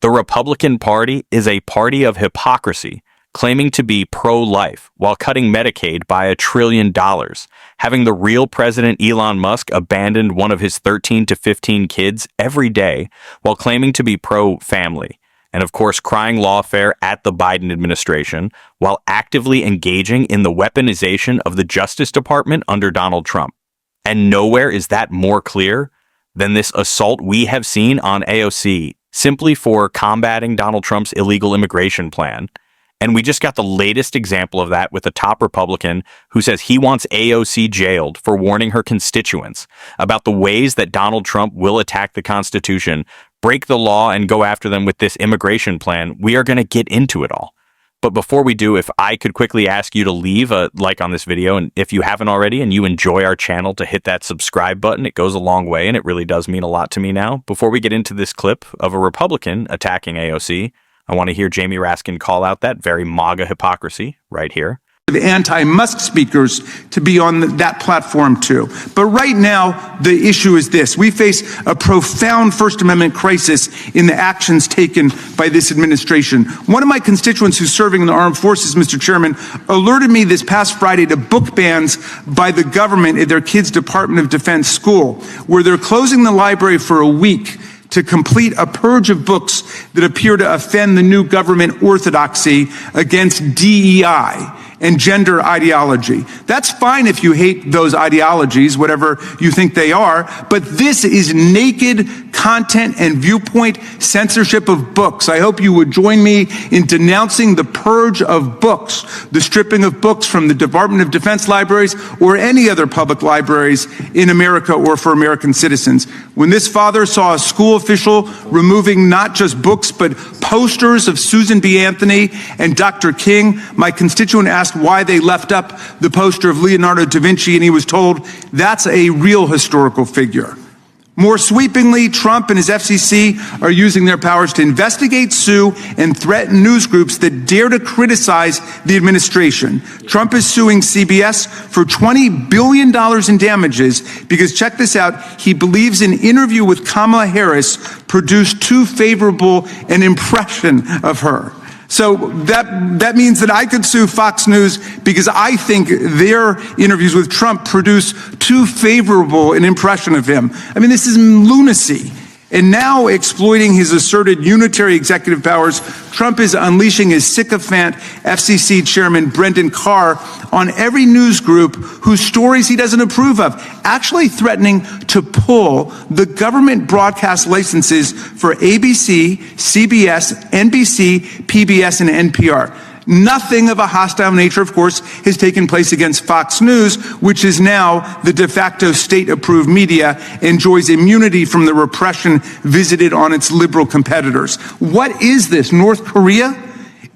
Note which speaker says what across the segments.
Speaker 1: The Republican Party is a party of hypocrisy, claiming to be pro-life while cutting Medicaid by $1 trillion, having the real President Elon Musk abandon one of his 13 to 15 kids every day while claiming to be pro-family, and of course crying lawfare at the Biden administration while actively engaging in the weaponization of the Justice Department under Donald Trump. And nowhere is that more clear than this assault we have seen on AOC simply for combating Donald Trump's illegal immigration plan. And we just got the latest example of that with a top Republican who says he wants AOC jailed for warning her constituents about the ways that Donald Trump will attack the Constitution, break the law, and go after them with this immigration plan. We are going to get into it all. But before we do, if I could quickly ask you to leave a like on this video, and if you haven't already and you enjoy our channel, to hit that subscribe button. It goes a long way, and it really does mean a lot to me now. Before we get into this clip of a Republican attacking AOC, I want to hear Jamie Raskin call out that very MAGA hypocrisy right here.
Speaker 2: The anti-Musk speakers to be on that platform too. But right now, the issue is this. We face a profound First Amendment crisis in the actions taken by this administration. One of my constituents who's serving in the armed forces, Mr. Chairman, alerted me this past Friday to book bans by the government at their kids' Department of Defense school, where they're closing the library for a week to complete a purge of books that appear to offend the new government orthodoxy against DEI and gender ideology. That's fine if you hate those ideologies, whatever you think they are, but this is naked content and viewpoint censorship of books. I hope you would join me in denouncing the purge of books, the stripping of books from the Department of Defense libraries or any other public libraries in America or for American citizens. When this father saw a school official removing not just books, but posters of Susan B. Anthony and Dr. King, my constituent asked why they left up the poster of Leonardo da Vinci, and he was told that's a real historical figure. More sweepingly, Trump and his FCC are using their powers to investigate, sue, and threaten news groups that dare to criticize the administration. Trump is suing CBS for $20 billion in damages because, check this out, he believes an interview with Kamala Harris produced too favorable an impression of her. So that means that I could sue Fox News because I think their interviews with Trump produce too favorable an impression of him. I mean, this is lunacy. And now, exploiting his asserted unitary executive powers, Trump is unleashing his sycophant FCC chairman Brendan Carr on every news group whose stories he doesn't approve of, actually threatening to pull the government broadcast licenses for ABC, CBS, NBC, PBS, and NPR. Nothing of a hostile nature, of course, has taken place against Fox News, which is now the de facto state-approved media, enjoys immunity from the repression visited on its liberal competitors. What is this, North Korea?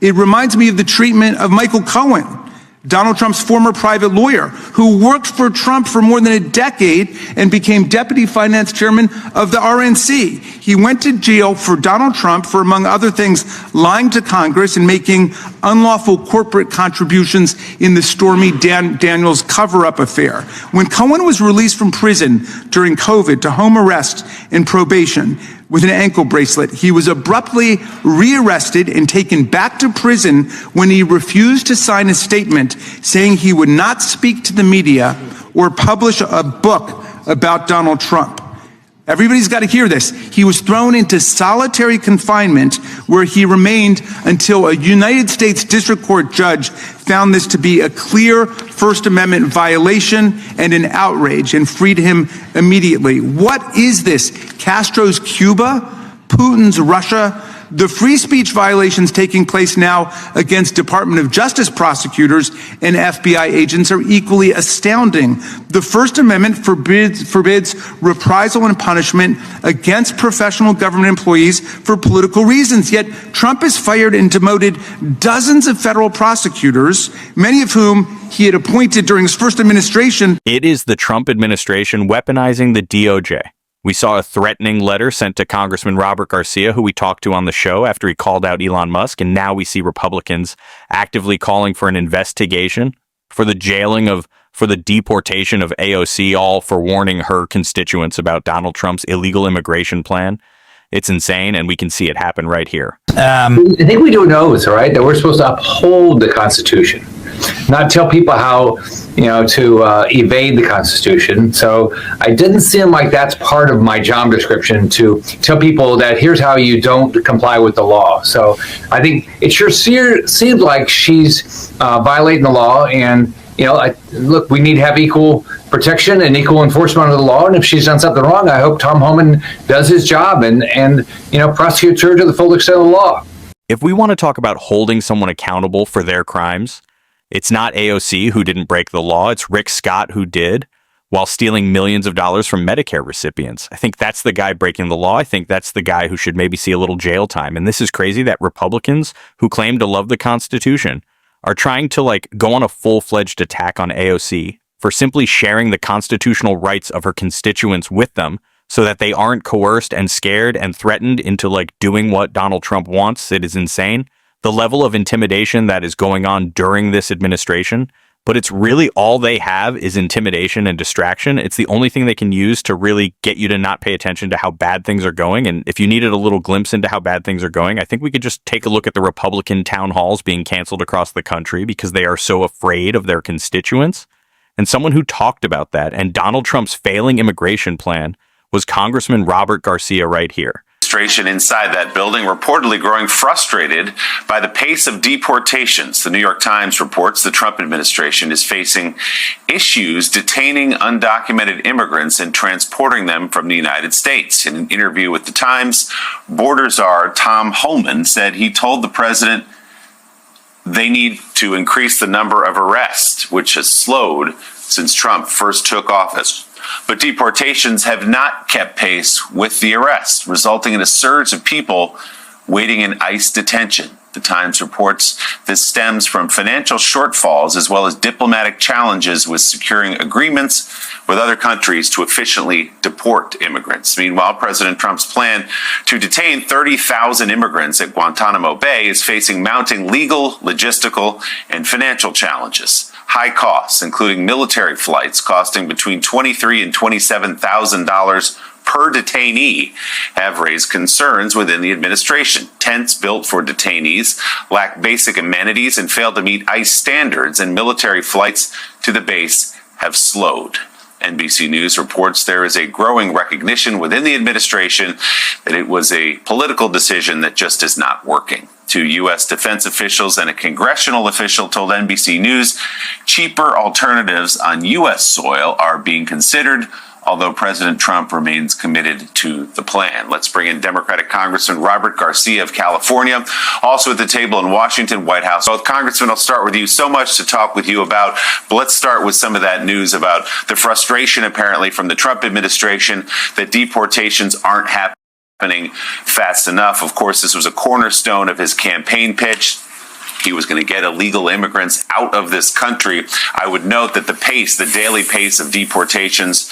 Speaker 2: It reminds me of the treatment of Michael Cohen, Donald Trump's former private lawyer, who worked for Trump for more than a decade and became deputy finance chairman of the RNC. He went to jail for Donald Trump for, among other things, lying to Congress and making unlawful corporate contributions in the Stormy Daniels cover-up affair. When Cohen was released from prison during COVID to home arrest and probation with an ankle bracelet, he was abruptly rearrested and taken back to prison when he refused to sign a statement saying he would not speak to the media or publish a book about Donald Trump. Everybody's got to hear this. He was thrown into solitary confinement where he remained until a United States District Court judge found this to be a clear First Amendment violation and an outrage and freed him immediately. What is this? Castro's Cuba? Putin's Russia? The free speech violations taking place now against Department of Justice prosecutors and FBI agents are equally astounding. The First Amendment forbids reprisal and punishment against professional government employees for political reasons. Yet Trump has fired and demoted dozens of federal prosecutors, many of whom he had appointed during his first administration.
Speaker 1: It is the Trump administration weaponizing the DOJ. We saw a threatening letter sent to Congressman Robert Garcia, who we talked to on the show after he called out Elon Musk, and now we see Republicans actively calling for an investigation for the deportation of AOC, all for warning her constituents about Donald Trump's illegal immigration plan. It's insane, and we can see it happen right here.
Speaker 3: I think we do know, all right, that we're supposed to uphold the Constitution, not tell people how, to evade the Constitution. So I didn't seem like that's part of my job description, to tell people that here's how you don't comply with the law. So I think it sure seems like she's violating the law, and look, we need to have equal protection and equal enforcement of the law. And if she's done something wrong, I hope Tom Homan does his job and prosecutes her to the full extent of the law.
Speaker 1: If we want to talk about holding someone accountable for their crimes, it's not AOC who didn't break the law. It's Rick Scott who did, while stealing millions of dollars from Medicare recipients. I think that's the guy breaking the law. I think that's the guy who should maybe see a little jail time. And this is crazy that Republicans who claim to love the Constitution are trying to go on a full-fledged attack on AOC for simply sharing the constitutional rights of her constituents with them so that they aren't coerced and scared and threatened into doing what Donald Trump wants. It is insane. The level of intimidation that is going on during this administration, but it's really all they have is intimidation and distraction. It's the only thing they can use to really get you to not pay attention to how bad things are going. And if you needed a little glimpse into how bad things are going, I think we could just take a look at the Republican town halls being canceled across the country because they are so afraid of their constituents. And someone who talked about that and Donald Trump's failing immigration plan was Congressman Robert Garcia right here.
Speaker 4: Inside that building reportedly growing frustrated by the pace of deportations. The New York Times reports the Trump administration is facing issues detaining undocumented immigrants and transporting them from the United States. In an interview with the Times, border czar Tom Homan said he told the president they need to increase the number of arrests, which has slowed since Trump first took office. But deportations have not kept pace with the arrests, resulting in a surge of people waiting in ICE detention. The Times reports this stems from financial shortfalls as well as diplomatic challenges with securing agreements with other countries to efficiently deport immigrants. Meanwhile, President Trump's plan to detain 30,000 immigrants at Guantanamo Bay is facing mounting legal, logistical, and financial challenges. High costs, including military flights costing between $23,000 and $27,000 per detainee, have raised concerns within the administration. Tents built for detainees lack basic amenities and fail to meet ICE standards, and military flights to the base have slowed. NBC News reports there is a growing recognition within the administration that it was a political decision that just is not working. Two U.S. defense officials and a congressional official told NBC News cheaper alternatives on U.S. soil are being considered, although President Trump remains committed to the plan. Let's bring in Democratic Congressman Robert Garcia of California, also at the table in Washington, White House. Both Congressmen, I'll start with you. So much to talk with you about, but let's start with some of that news about the frustration apparently from the Trump administration that deportations aren't happening fast enough. Of course, this was a cornerstone of his campaign pitch. He was going to get illegal immigrants out of this country. I would note that the daily pace of deportations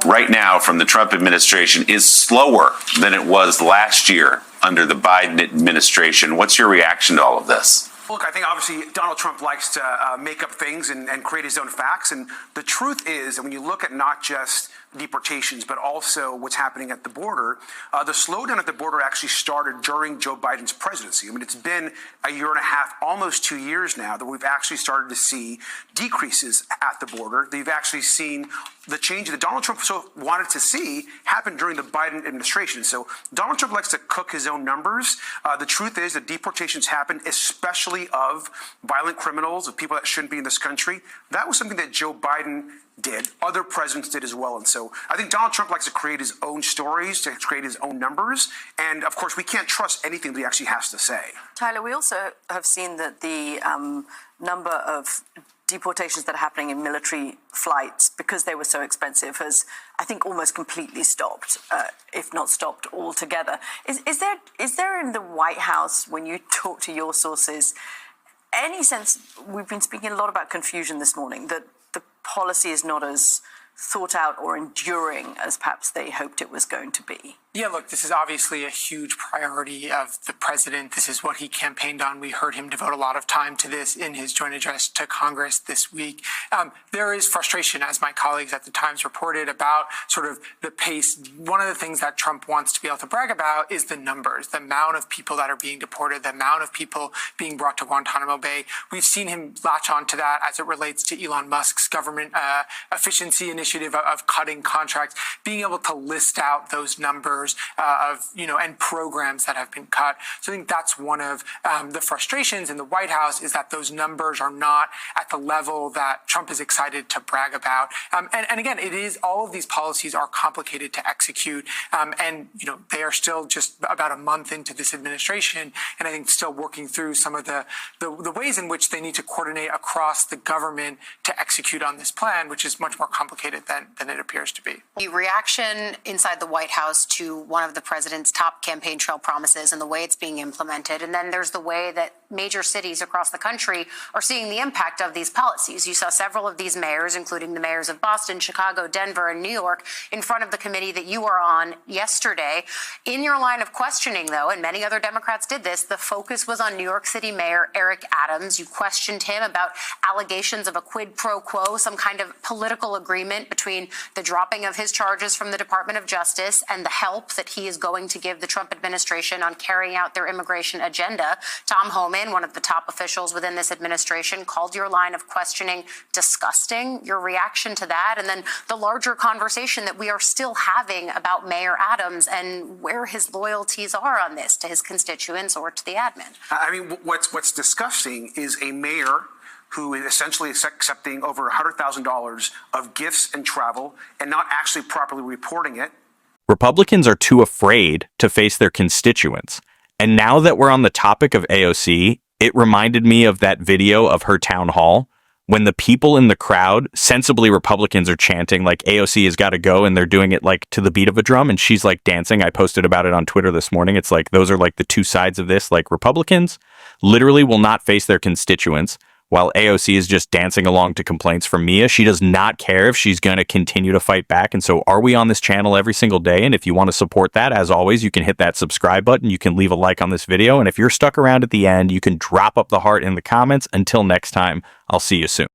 Speaker 4: right now from the Trump administration is slower than it was last year under the Biden administration. What's your reaction to all of this?
Speaker 5: Look, I think obviously Donald Trump likes to make up things and create his own facts. And the truth is that when you look at not just deportations, but also what's happening at the border, the slowdown at the border actually started during Joe Biden's presidency. I mean, it's been a year and a half, almost 2 years now, that we've actually started to see decreases at the border. They've actually seen the change that Donald Trump so wanted to see happen during the Biden administration. So Donald Trump likes to cook his own numbers. The truth is that deportations happen, especially of violent criminals, of people that shouldn't be in this country. That was something that Joe Biden did. Other presidents did as well. And so I think Donald Trump likes to create his own stories, to create his own numbers. And of course, we can't trust anything that he actually has to say.
Speaker 6: Tyler, we also have seen that the number of deportations that are happening in military flights, because they were so expensive, has, I think, almost completely stopped, if not stopped altogether. Is there in the White House, when you talk to your sources, any sense, we've been speaking a lot about confusion this morning, that the policy is not as thought out or enduring as perhaps they hoped it was going to be?
Speaker 7: Yeah, look, this is obviously a huge priority of the president. This is what he campaigned on. We heard him devote a lot of time to this in his joint address to Congress this week. There is frustration, as my colleagues at the Times reported, about sort of the pace. One of the things that Trump wants to be able to brag about is the numbers, the amount of people that are being deported, the amount of people being brought to Guantanamo Bay. We've seen him latch on to that as it relates to Elon Musk's government efficiency initiative of cutting contracts, being able to list out those numbers and programs that have been cut. So I think that's one of the frustrations in the White House, is that those numbers are not at the level that Trump is excited to brag about. And again, it is, all of these policies are complicated to execute. They are still just about a month into this administration, and I think still working through some of the ways in which they need to coordinate across the government to execute on this plan, which is much more complicated than it appears to be.
Speaker 8: The reaction inside the White House to one of the president's top campaign trail promises and the way it's being implemented. And then there's the way that major cities across the country are seeing the impact of these policies. You saw several of these mayors, including the mayors of Boston, Chicago, Denver, and New York, in front of the committee that you were on yesterday. In your line of questioning, though, and many other Democrats did this, the focus was on New York City Mayor Eric Adams. You questioned him about allegations of a quid pro quo, some kind of political agreement between the dropping of his charges from the Department of Justice and the help that he is going to give the Trump administration on carrying out their immigration agenda. Tom Homan, one of the top officials within this administration, called your line of questioning disgusting. Your reaction to that, and then the larger conversation that we are still having about Mayor Adams and where his loyalties are on this, to his constituents or to the admin.
Speaker 5: I mean, what's disgusting is a mayor who is essentially accepting over $100,000 of gifts and travel and not actually properly reporting it.
Speaker 1: Republicans are too afraid to face their constituents. And now that we're on the topic of AOC, it reminded me of that video of her town hall when the people in the crowd, sensibly Republicans, are chanting like AOC has got to go, and they're doing it like to the beat of a drum, and she's like dancing. I posted about it on Twitter this morning. It's like those are like the two sides of this. Like Republicans literally will not face their constituents, while AOC is just dancing along to complaints from Mia. She does not care if she's going to continue to fight back. And so are we on this channel every single day? And if you want to support that, as always, you can hit that subscribe button. You can leave a like on this video. And if you're stuck around at the end, you can drop up the heart in the comments. Until next time, I'll see you soon.